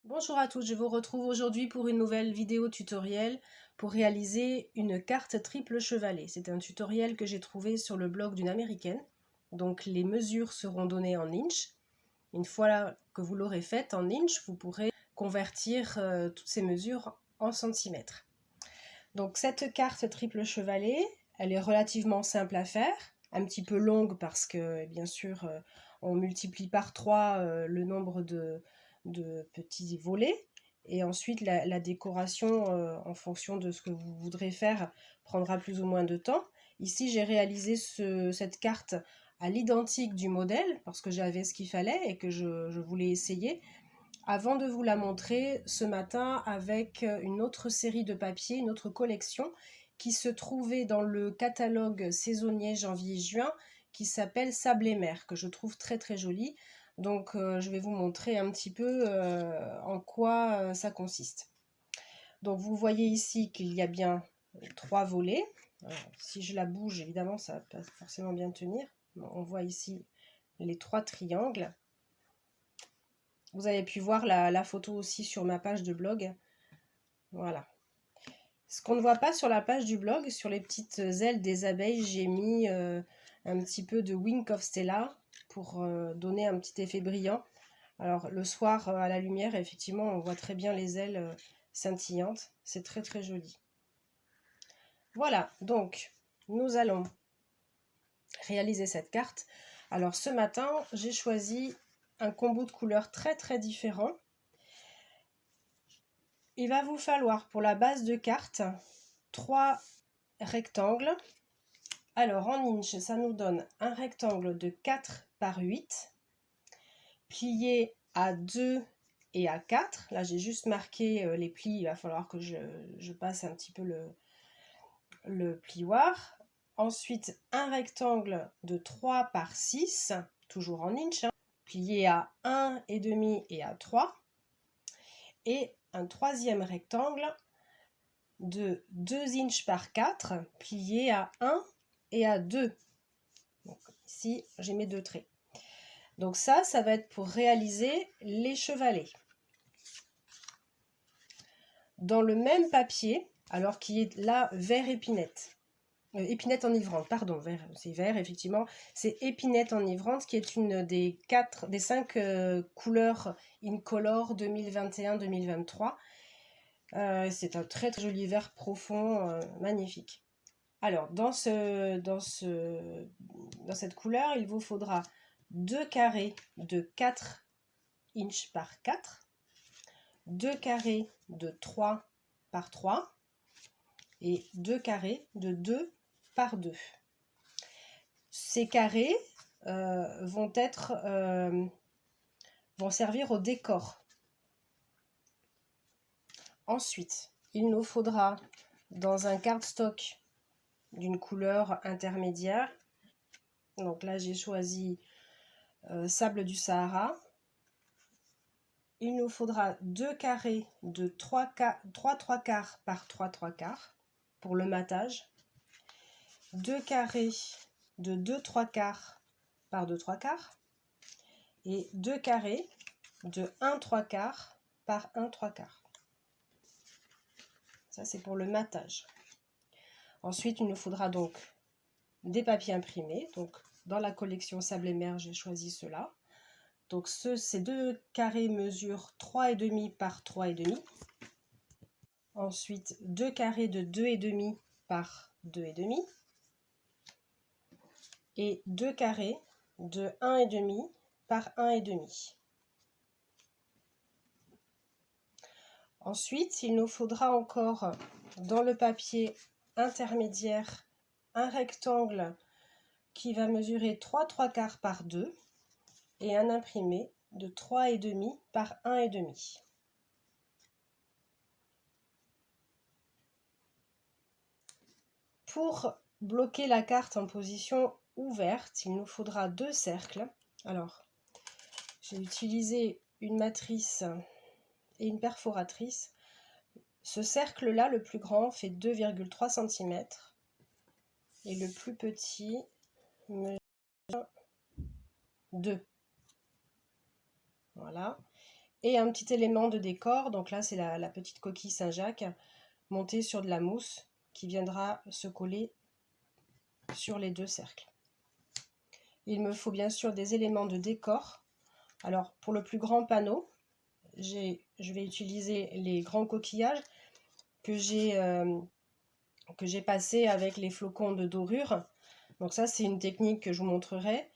Bonjour à tous, je vous retrouve aujourd'hui pour une nouvelle vidéo tutoriel pour réaliser une carte triple chevalet. C'est un tutoriel que j'ai trouvé sur le blog d'une américaine. Donc les mesures seront données en inch. Une fois que vous l'aurez faite en inch, vous pourrez convertir toutes ces mesures en centimètres. Donc cette carte triple chevalet, elle est relativement simple à faire, un petit peu longue parce que bien sûr on multiplie par 3 le nombre de petits volets, et ensuite la décoration en fonction de ce que vous voudrez faire prendra plus ou moins de temps. Ici j'ai réalisé cette carte à l'identique du modèle parce que j'avais ce qu'il fallait et que je voulais essayer avant de vous la montrer ce matin avec une autre série de papiers, une autre collection qui se trouvait dans le catalogue saisonnier janvier-juin qui s'appelle Sable et Mer, que je trouve très très joli. Donc je vais vous montrer un petit peu en quoi ça consiste. Donc vous voyez ici qu'il y a bien 3 volets. Alors, si je la bouge, évidemment, ça va pas forcément bien tenir. On voit ici les 3 triangles. Vous avez pu voir la photo aussi sur ma page de blog. Voilà. Ce qu'on ne voit pas sur la page du blog, sur les petites ailes des abeilles, j'ai mis un petit peu de Wink of Stella pour donner un petit effet brillant. Alors le soir à la lumière, effectivement, on voit très bien les ailes scintillantes. C'est très très joli. Voilà, donc nous allons réaliser cette carte. Alors ce matin, j'ai choisi un combo de couleurs très très différent. Il va vous falloir pour la base de carte 3 rectangles. Alors en inch, ça nous donne un rectangle de 4 par 8, plié à 2 et à 4. Là j'ai juste marqué les plis, il va falloir que je passe un petit peu le plioir. Ensuite un rectangle de 3 par 6, toujours en inch, plié à 1,5 et à 3. Et un troisième rectangle de 2 inches par 4, plié à 1 et à 2. Donc ici, j'ai mes 2 traits. Donc ça va être pour réaliser les chevalets. Dans le même papier, alors qui est là vert épinette, épinette enivrante, pardon, c'est vert effectivement, c'est épinette enivrante qui est une des 5 couleurs Incolor 2021-2023. C'est un très, très joli vert profond, magnifique. Alors, dans cette couleur, il vous faudra 2 carrés de 4 inches par 4, 2 carrés de 3 par 3 et 2 carrés de 2 par 2. Ces carrés vont servir au décor. Ensuite, il nous faudra dans un cardstock d'une couleur intermédiaire. Donc là, j'ai choisi Sable du Sahara. Il nous faudra 2 carrés de 3 3/4 par 3/4 pour le matage. 2 carrés de 2 3/4 par 2 3/4. Et 2 carrés de 1 3/4 par 1 3/4. Ça, c'est pour le matage. Ensuite, il nous faudra donc des papiers imprimés. Donc, dans la collection Sable et Mer, j'ai choisi ceux-là. Donc, ces 2 carrés mesurent 3,5 par 3,5. Ensuite, 2 carrés de 2,5 par 2,5. Et 2 carrés de 1,5 par 1,5. Ensuite, il nous faudra encore dans le papier intermédiaire un rectangle qui va mesurer 3 3/4 par 2 et un imprimé de 3,5 par 1,5. Pour bloquer la carte en position ouverte, il nous faudra 2 cercles. Alors, j'ai utilisé une matrice et une perforatrice. Ce cercle-là, le plus grand, fait 2,3 cm et le plus petit mesure 2. Voilà. Et un petit élément de décor, donc là c'est la petite coquille Saint-Jacques montée sur de la mousse qui viendra se coller sur les deux cercles. Il me faut bien sûr des éléments de décor. Alors pour le plus grand panneau, je vais utiliser les grands coquillages que j'ai passés avec les flocons de dorure. Donc ça c'est une technique que je vous montrerai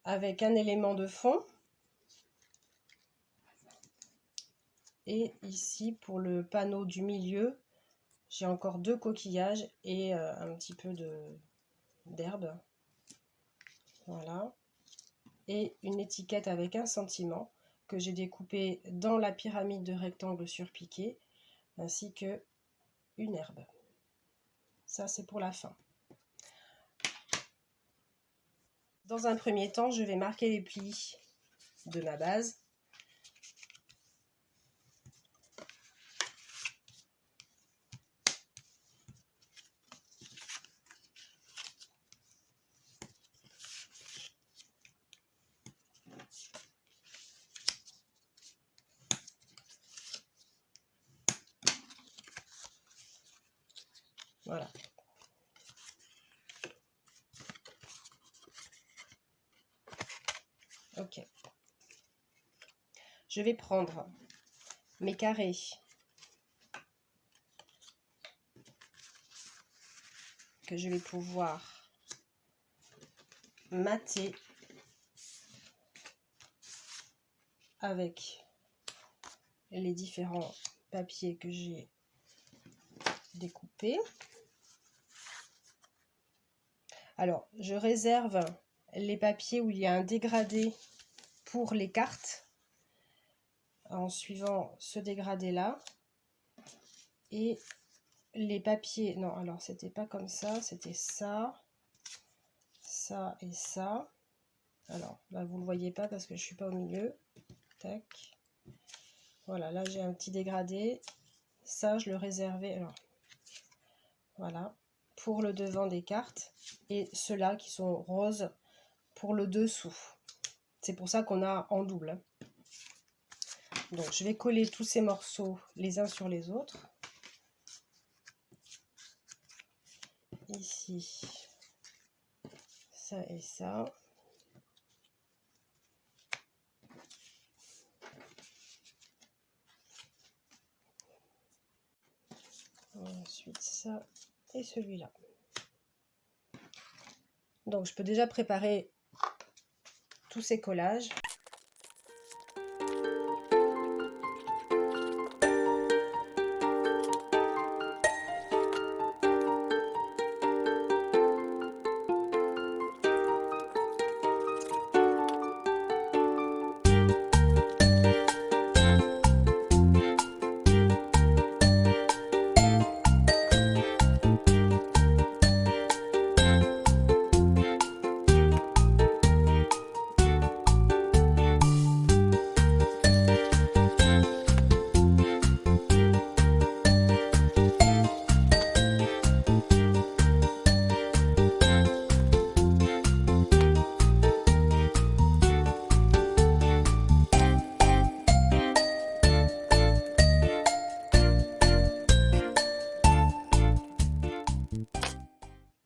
avec un élément de fond. Et ici pour le panneau du milieu, j'ai encore 2 coquillages et un petit peu d'herbe. Voilà. Et une étiquette avec un sentiment que j'ai découpé dans la pyramide de rectangle surpiqué, ainsi que une herbe. Ça c'est pour la fin. Dans un premier temps, je vais marquer les plis de ma base. Voilà. Ok. Je vais prendre mes carrés que je vais pouvoir mater avec les différents papiers que j'ai découpés. Alors, je réserve les papiers où il y a un dégradé pour les cartes en suivant ce dégradé là, et les papiers, non alors c'était pas comme ça, c'était ça, ça et ça. Alors là vous le voyez pas parce que je suis pas au milieu. Tac, voilà, là j'ai un petit dégradé, ça je le réservais, alors voilà, pour le devant des cartes, et ceux-là qui sont roses pour le dessous. C'est pour ça qu'on a en double. Donc je vais coller tous ces morceaux les uns sur les autres. Ici, ça et ça. Ensuite ça et celui-là. Donc je peux déjà préparer tous ces collages.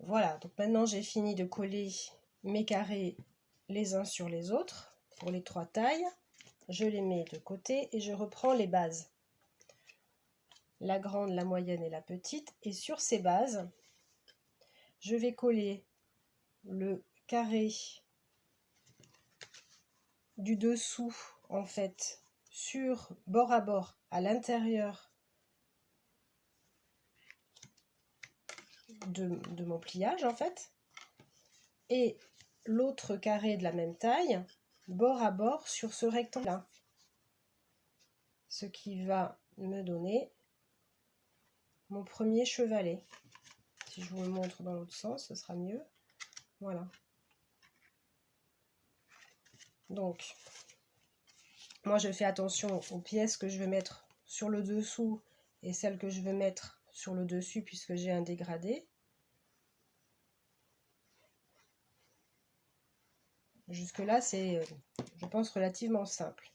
Voilà, donc maintenant j'ai fini de coller mes carrés les uns sur les autres pour les 3 tailles. Je les mets de côté et je reprends les bases. La grande, la moyenne et la petite. Et sur ces bases, je vais coller le carré du dessous, en fait, sur bord à bord à l'intérieur de mon pliage, en fait. Et l'autre carré de la même taille, bord à bord sur ce rectangle-là. Ce qui va me donner mon premier chevalet. Si je vous le montre dans l'autre sens, ce sera mieux. Voilà. Donc, moi je fais attention aux pièces que je veux mettre sur le dessous et celles que je veux mettre sur le dessus puisque j'ai un dégradé. Jusque là c'est, je pense, relativement simple.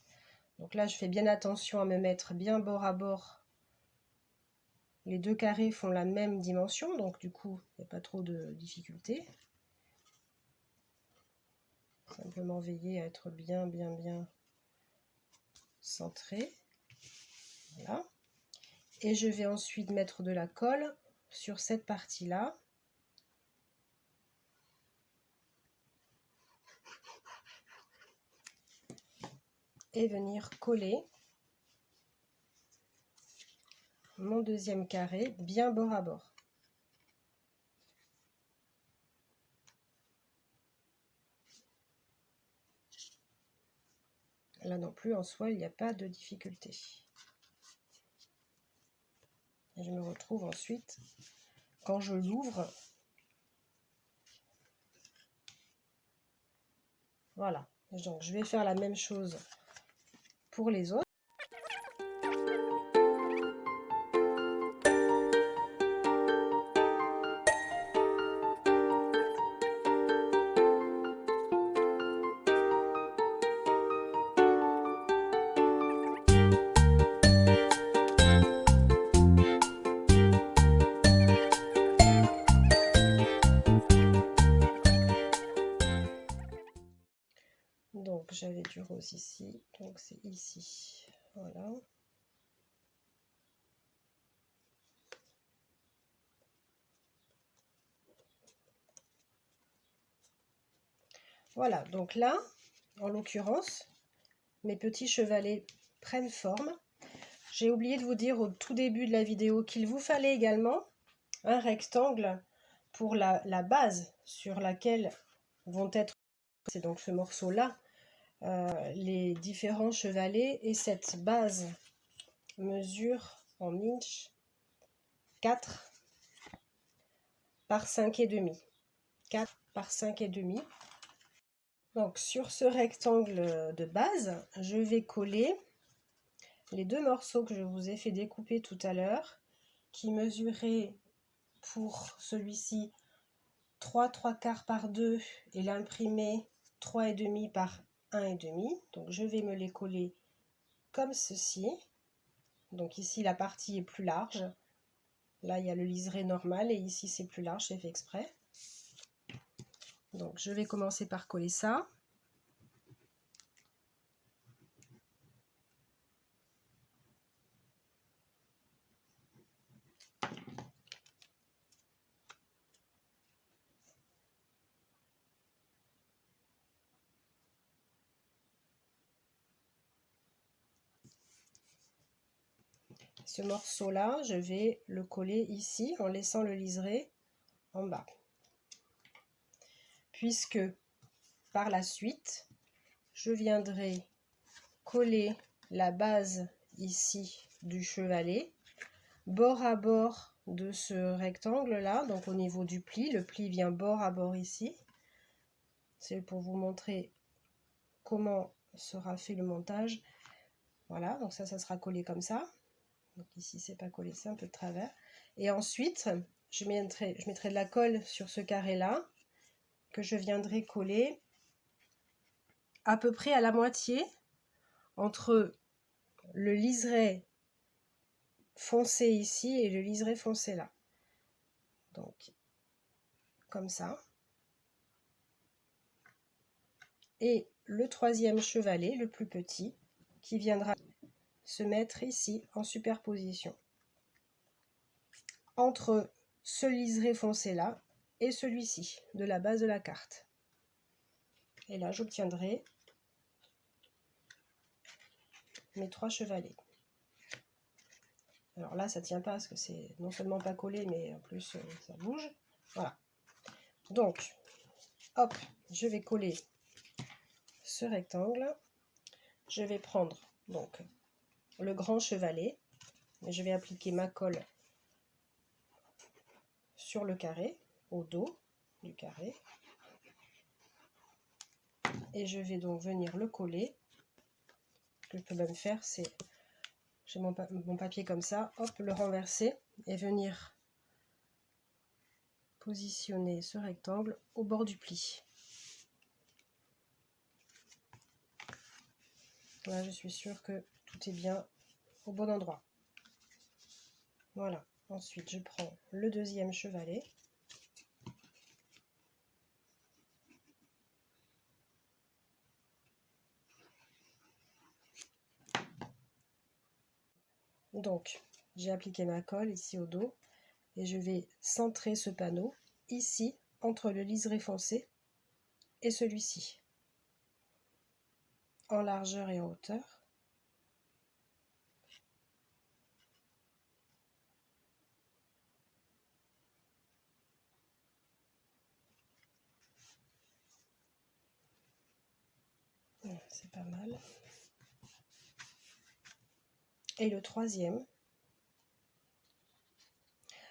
Donc là, je fais bien attention à me mettre bien bord à bord. Les deux carrés font la même dimension, donc du coup, il n'y a pas trop de difficultés. Simplement veiller à être bien centré. Voilà. Et je vais ensuite mettre de la colle sur cette partie-là. Et venir coller mon deuxième carré bien bord à bord. Là non plus, en soi, il n'y a pas de difficulté. Et je me retrouve ensuite, quand je l'ouvre, voilà. Donc je vais faire la même chose pour les autres. Donc j'avais du rose ici, donc c'est ici. Voilà. Voilà, donc là, en l'occurrence, mes petits chevalets prennent forme. J'ai oublié de vous dire au tout début de la vidéo qu'il vous fallait également un rectangle pour la base sur laquelle vont être, c'est donc ce morceau-là, les différents chevalets. Et cette base mesure en inch 4 par 5,5. 4 par 5,5. Donc sur ce rectangle de base, je vais coller les deux morceaux que je vous ai fait découper tout à l'heure, qui mesuraient pour celui-ci 3/4 par 2 et l'imprimé 3,5 par 1,5. Donc je vais me les coller comme ceci. Donc ici la partie est plus large. Là il y a le liseré normal et ici c'est plus large, c'est fait exprès. Donc je vais commencer par coller ça. Ce morceau-là, je vais le coller ici en laissant le liseré en bas. Puisque par la suite, je viendrai coller la base ici du chevalet, bord à bord de ce rectangle-là, donc au niveau du pli. Le pli vient bord à bord ici. C'est pour vous montrer comment sera fait le montage. Voilà, donc ça sera collé comme ça. Donc ici, c'est pas collé, c'est un peu de travers. Et ensuite, je mettrai de la colle sur ce carré-là, que je viendrai coller à peu près à la moitié entre le liseré foncé ici et le liseré foncé là. Donc, comme ça. Et le troisième chevalet, le plus petit, qui viendra se mettre ici en superposition entre ce liseré foncé là et celui-ci de la base de la carte. Et là, j'obtiendrai mes trois chevalets. Alors là, ça tient pas parce que c'est non seulement pas collé, mais en plus ça bouge. Voilà. Donc, hop, je vais coller ce rectangle. Je vais prendre donc le grand chevalet. Je vais appliquer ma colle sur le carré, au dos du carré. Et je vais donc venir le coller. Ce que je peux même faire, c'est, j'ai mon papier comme ça, hop, le renverser et venir positionner ce rectangle au bord du pli. Là, je suis sûre que tout est bien au bon endroit. Voilà. Ensuite, je prends le deuxième chevalet. Donc, j'ai appliqué ma colle ici au dos et je vais centrer ce panneau ici entre le liseré foncé et celui-ci, en largeur et en hauteur. C'est pas mal. Et le troisième.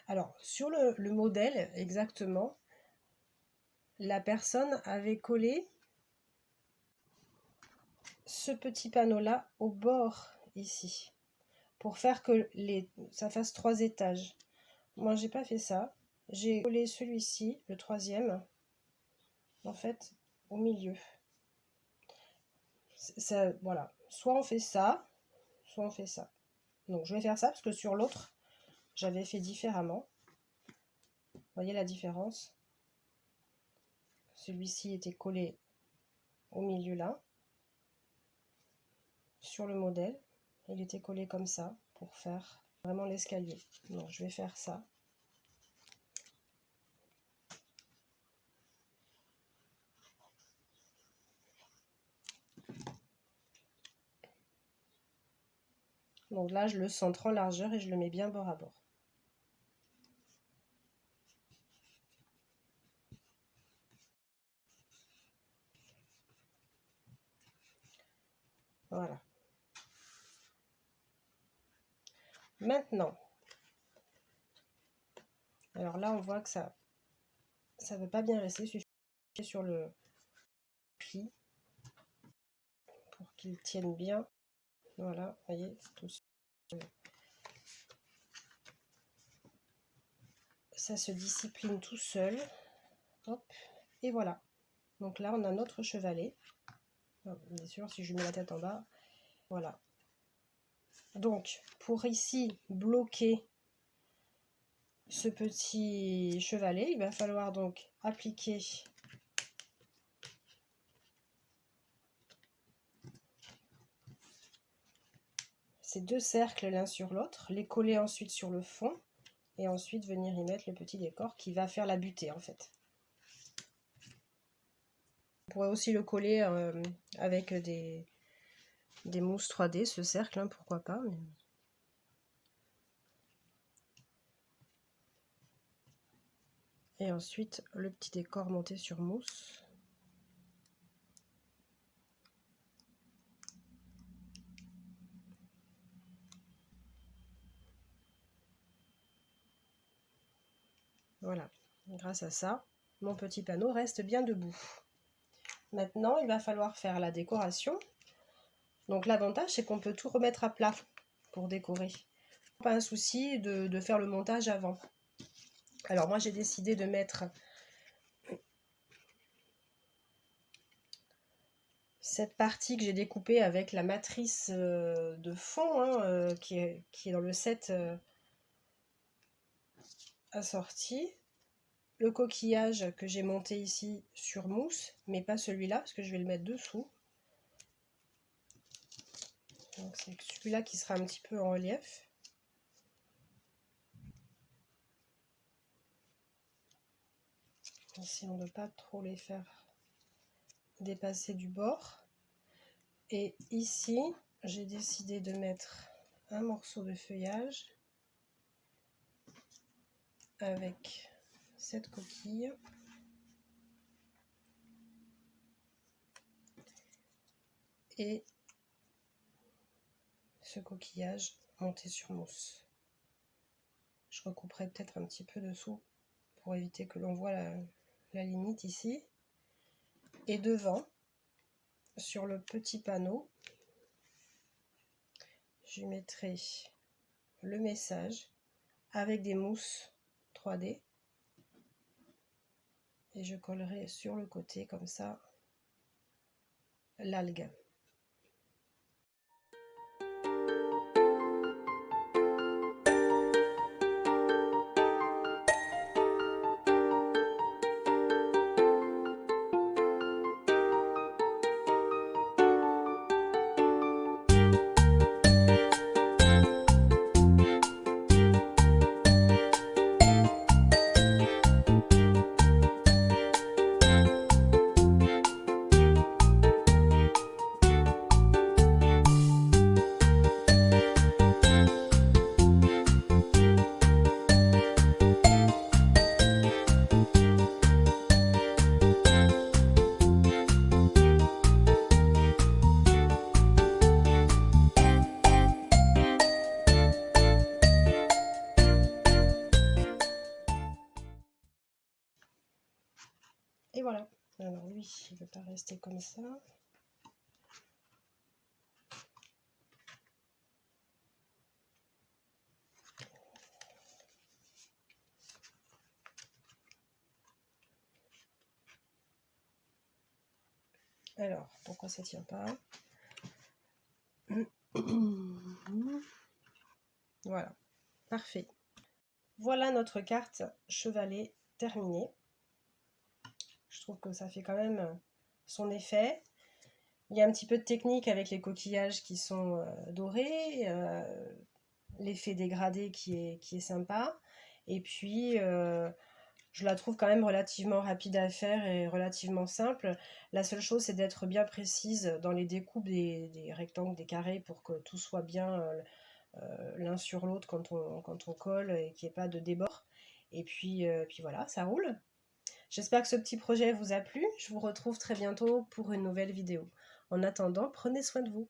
Alors, sur le modèle, exactement, la personne avait collé ce petit panneau-là au bord, ici, pour faire que ça fasse 3 étages. Moi, j'ai pas fait ça. J'ai collé celui-ci, le troisième, en fait, au milieu. Ça, voilà. Soit on fait ça, soit on fait ça. Donc, je vais faire ça parce que sur l'autre, j'avais fait différemment. Vous voyez la différence? Celui-ci était collé au milieu là. Sur le modèle, il était collé comme ça pour faire vraiment l'escalier. Donc je vais faire ça. Donc là, je le centre en largeur et je le mets bien bord à bord. Voilà. Maintenant, alors là, on voit que ça ne veut pas bien rester. Il suffit sur le pli pour qu'il tienne bien. Voilà, vous voyez, tout ça se discipline tout seul. Hop, et voilà. Donc là, on a notre chevalet. Bien sûr, si je mets la tête en bas, voilà. Donc, pour ici bloquer ce petit chevalet, il va falloir donc appliquer ces deux cercles l'un sur l'autre, les coller ensuite sur le fond et ensuite venir y mettre le petit décor qui va faire la butée en fait. On pourrait aussi le coller avec des mousses 3D, ce cercle, hein, pourquoi pas. Mais... Et ensuite le petit décor monté sur mousse. Voilà, grâce à ça, mon petit panneau reste bien debout. Maintenant, il va falloir faire la décoration. Donc l'avantage, c'est qu'on peut tout remettre à plat pour décorer. Pas un souci de faire le montage avant. Alors moi, j'ai décidé de mettre cette partie que j'ai découpée avec la matrice de fond hein, qui est dans le set assorti. Le coquillage que j'ai monté ici sur mousse, mais pas celui-là parce que je vais le mettre dessous. Donc c'est celui-là qui sera un petit peu en relief. Essayons de ne pas trop les faire dépasser du bord. Et ici, j'ai décidé de mettre un morceau de feuillage avec cette coquille. Et ce coquillage monté sur mousse. Je recouperai peut-être un petit peu dessous pour éviter que l'on voit la limite ici. Et devant, sur le petit panneau, je mettrai le message avec des mousses 3D et je collerai sur le côté comme ça l'algue. oui, il ne veut pas rester comme ça. Alors, pourquoi ça ne tient pas? Voilà, parfait. Voilà notre carte chevalet terminée. Je trouve que ça fait quand même son effet. Il y a un petit peu de technique avec les coquillages qui sont dorés, l'effet dégradé qui est sympa. Et puis, je la trouve quand même relativement rapide à faire et relativement simple. La seule chose, c'est d'être bien précise dans les découpes des rectangles, des carrés, pour que tout soit bien l'un sur l'autre quand on colle et qu'il n'y ait pas de débord. Et puis voilà, ça roule. J'espère que ce petit projet vous a plu. Je vous retrouve très bientôt pour une nouvelle vidéo. En attendant, prenez soin de vous.